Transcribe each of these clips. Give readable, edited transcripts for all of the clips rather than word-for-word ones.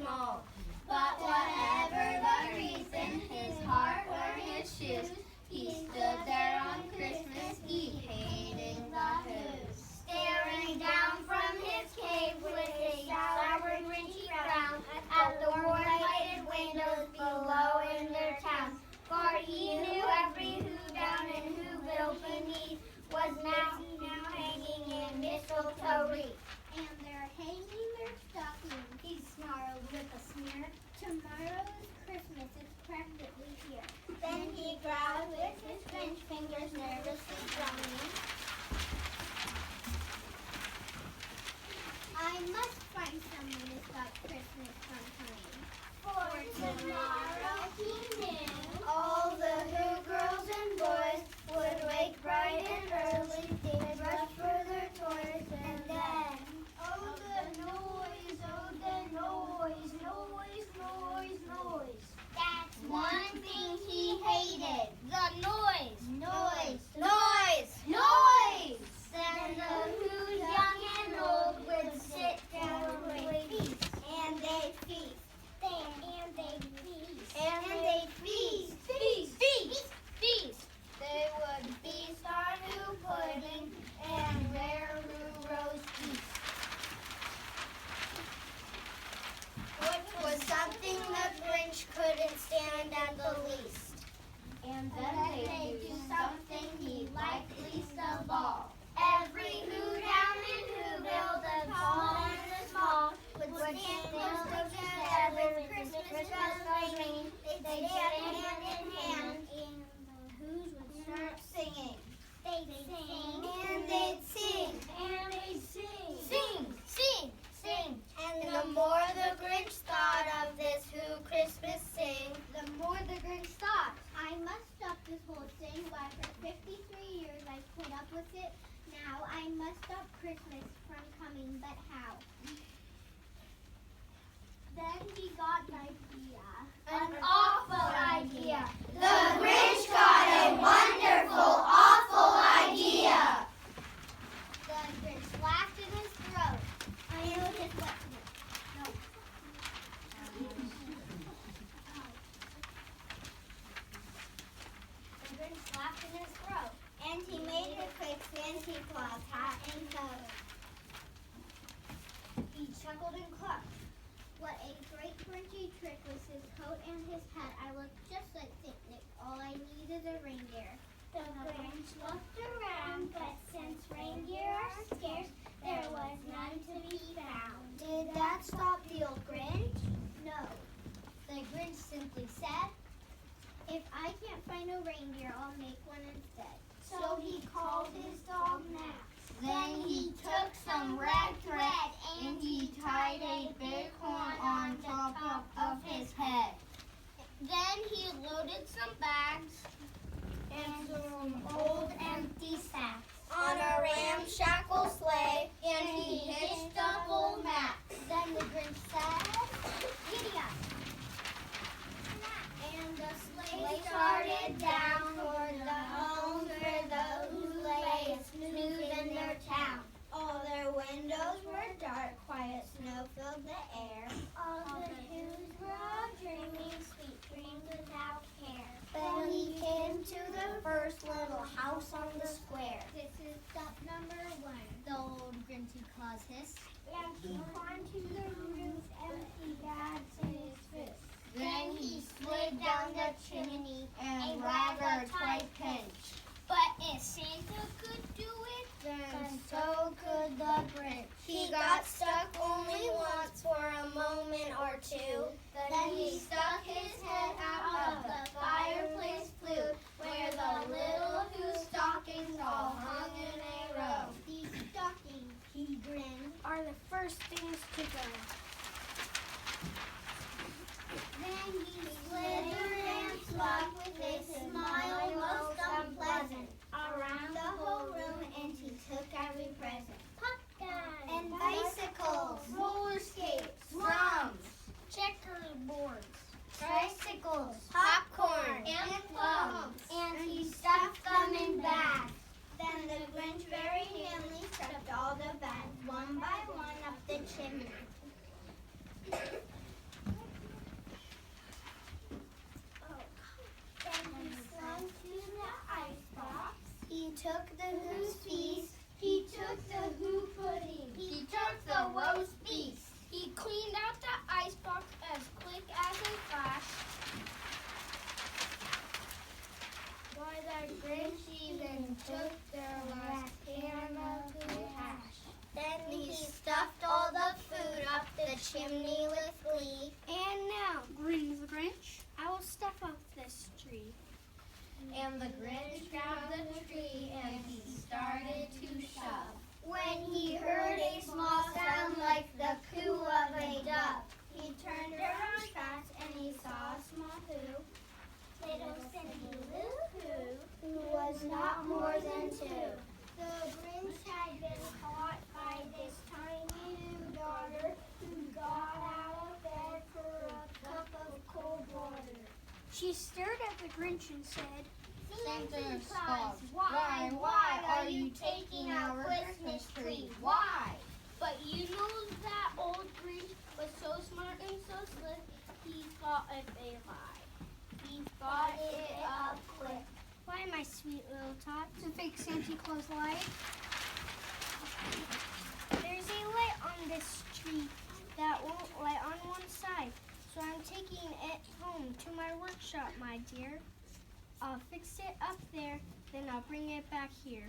mold. But whatever the reason, his heart or his shoes, he stood there on Christmas Eve, hating the Who's. Staring down from his cave with a sour, grinchy frown at the warm-lighted windows below in their town. For he knew every Who down in Whoville beneath was now hanging in mistletoe wreath. And they're hanging their stockings, he snarled with a sneer. Tomorrow's Christmas is practically here. Then he growled with his French fingers nervously drumming. I must find someone to stop Christmas from coming. For tomorrow, he knew, all the Who girls and boys would wake bright and early. They'd rush for their toys, and then, oh the noise, oh the noise, noise, noise, noise. That's one thing he hated. The noise, Noise. noise, noise. Then the Who's young and old would sit down with peace, and they'd feast. And they feast. And they'd feast, feast, feast, feast. They would feast on Who pudding and rare Who roast beef, which was something the Grinch couldn't stand at the least. And then they'd do something he liked least of all. Every Who down in Whoville, the tall and the small, would stand close together, Christmas bells ringing. They'd stand hand in hand, And the Who's would start singing. They'd sing. And they'd sing. And they'd sing. Sing, sing, sing. And the more the Grinch thought of this Who Christmas sing, The more the Grinch thought, I must stop this whole thing. Why, for 53 years I've put up with it. Now I must stop Christmas from coming, but how? Then he got an idea. an awful idea. The Grinch got a wonderful, awful idea. The Grinch laughed in his throat. I know just what to do. No. The Grinch laughed in his throat, and he made a quick Santa Claus hat and coat. He chuckled and clucked. What a great Grinchy trick was his coat and his hat. I look just like St. Nick. All I need is a reindeer. The Grinch looked around, but since reindeer are scarce, there was none to be found. Did that stop the old Grinch? No. The Grinch simply said, If I can't find a reindeer, I'll make one instead. so he called his dog Max. Then he took some red thread and he tied a big horn on top of his head. Then he loaded some bags and some old empty sacks on a ramshackle sleigh, and he hitched up old Max. Then the Grinch said, Giddy up. and the sleigh started down toward the homes where the Who lay snooze in their town. All their windows were dark, quiet snow filled the air. All the Who's were all dreaming sweet dreams without care. Then he came to the first little house on the square. This is stop number 1. The old Grinchy Claus hissed. And he climbed to the roof and he dabbed in his fist. Then he slid down the chimney and rather tight pinch. But if Santa could do it, Then so could the Grinch. He got stuck only once for a moment or two. Then he stuck his head out of the fireplace flue, where the little Who stockings all hung in a row. these stockings, he grinned, Are the first things to go. then he Slithered and slugged with a smile most unpleasant around the whole room, and he took every present. pop guns, And bicycles, roller skates, drums, checkerboards, tricycles, popcorn, and plums, and he stuffed them in bags. Then the Grinch very handy stuffed all the bags one by one up the chimney. And the Grinch grabbed the tree and he started to shove. When he heard a small sound like the coo of a dove, he turned around fast and he saw a small who, little Cindy Lou Who was not more than 2. The Grinch had been caught by this tiny new daughter who got out of bed for a cup of cold water. She stared at the Grinch and said, Santa Claus, why are you taking our Christmas tree? Why? But you know that old Grinch was so smart and so slick, he thought of a lie. He thought it up quick. Why, my sweet little tot? To fake Santa Claus light? There's a light on this tree that won't light on one side, so I'm taking it home to my workshop, my dear. I'll fix it up there, then I'll bring it back here.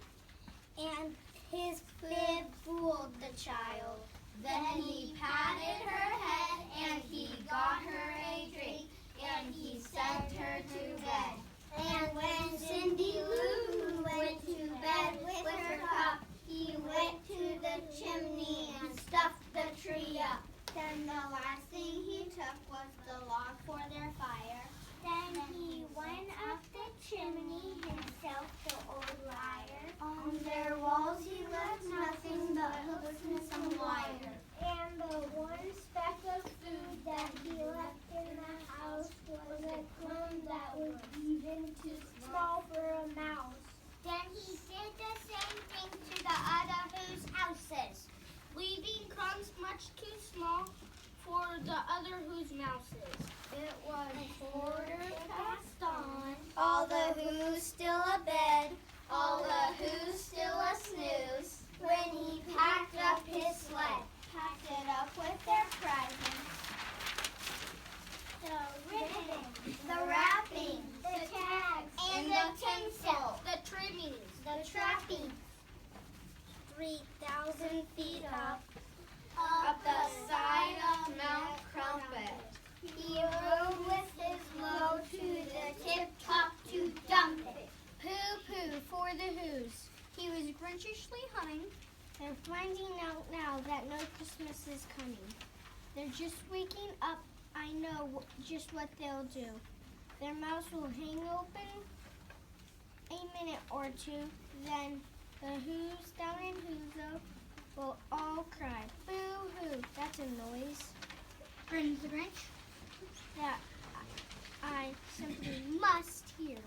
And his fib fooled the child. Then he patted her head and he got her a drink and he sent her to bed. And when Cindy Lou went to bed with her cup, he went to the chimney and stuffed the tree up. Then the last thing he took was the log for their fire. Then he went up the chimney himself, the old liar. On their walls he left nothing but hooks and some wire. And the one speck of food that he left in the house was a crumb that was even too small for a mouse. Then he did the same thing to the other whose houses, leaving crumbs much too small for the other whose mouses. It was 1/4 All the who's still abed, all the who's still a snooze. when he packed up his sled. Packed it up with their presents, The ribbon, the wrapping, the tags, and the tinsel, the trimmings, the trappings. 3,000 feet up, Up the side of Mount Crumpet, he rode with his load to the tip-top to dump it. Pooh-pooh for the who's. He was grinchishly humming. They're finding out now that no Christmas is coming. They're just waking up. I know just what they'll do. Their mouths will hang open a minute or two, then the who's down in Whoville will all cry, boo-hoo. That's a noise. Grins the Grinch. That I simply must hear.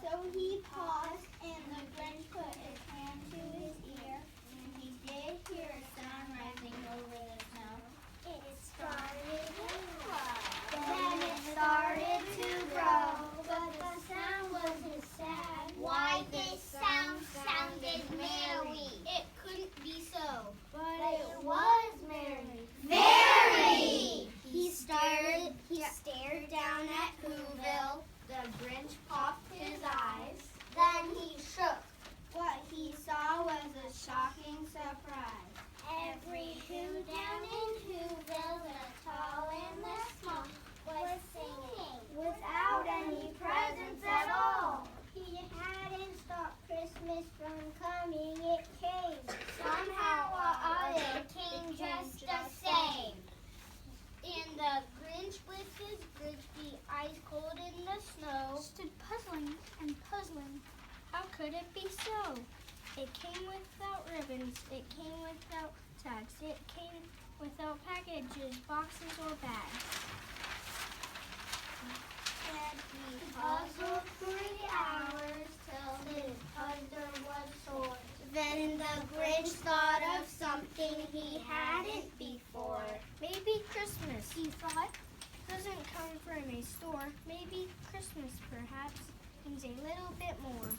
So he paused and the Grinch put his hand to his ear and he did hear a sound rising over the snow. It started Then it started to grow. but the sound wasn't sad. Why this sound sounded merry. It couldn't be so, But it was merry. Very! He stared down at Whoville. The Grinch popped his eyes. Then he shook. What he saw was a shocking surprise. Every who down in Whoville, the tall and the small, was singing Without any presents at all. He hadn't stopped Christmas from coming, it came. Somehow or other it came just the same. And the Grinch with his Grinchly eyes cold in the snow stood puzzling and puzzling. How could it be so? It came without ribbons, it came without tags, it came without packages, boxes, or bags. And he puzzled 3 hours till his puzzler was sore. Then the Grinch thought of something he hadn't before. Maybe Christmas, he thought, doesn't come from a store. Maybe Christmas, perhaps, means a little bit more.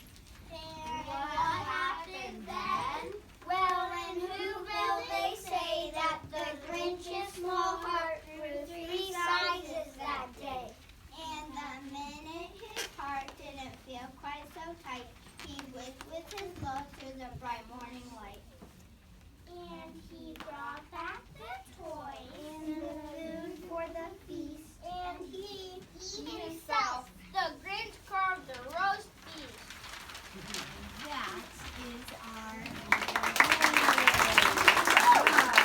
And what happened then? Well, in Whoville they say that the Grinch's small heart grew 3 sizes that day. And the minute his heart didn't feel quite so tight, he whipped with his love to the bright morning light. And he brought back the toys and the food for the feast. And he himself, the Grinch carved the roast beef. are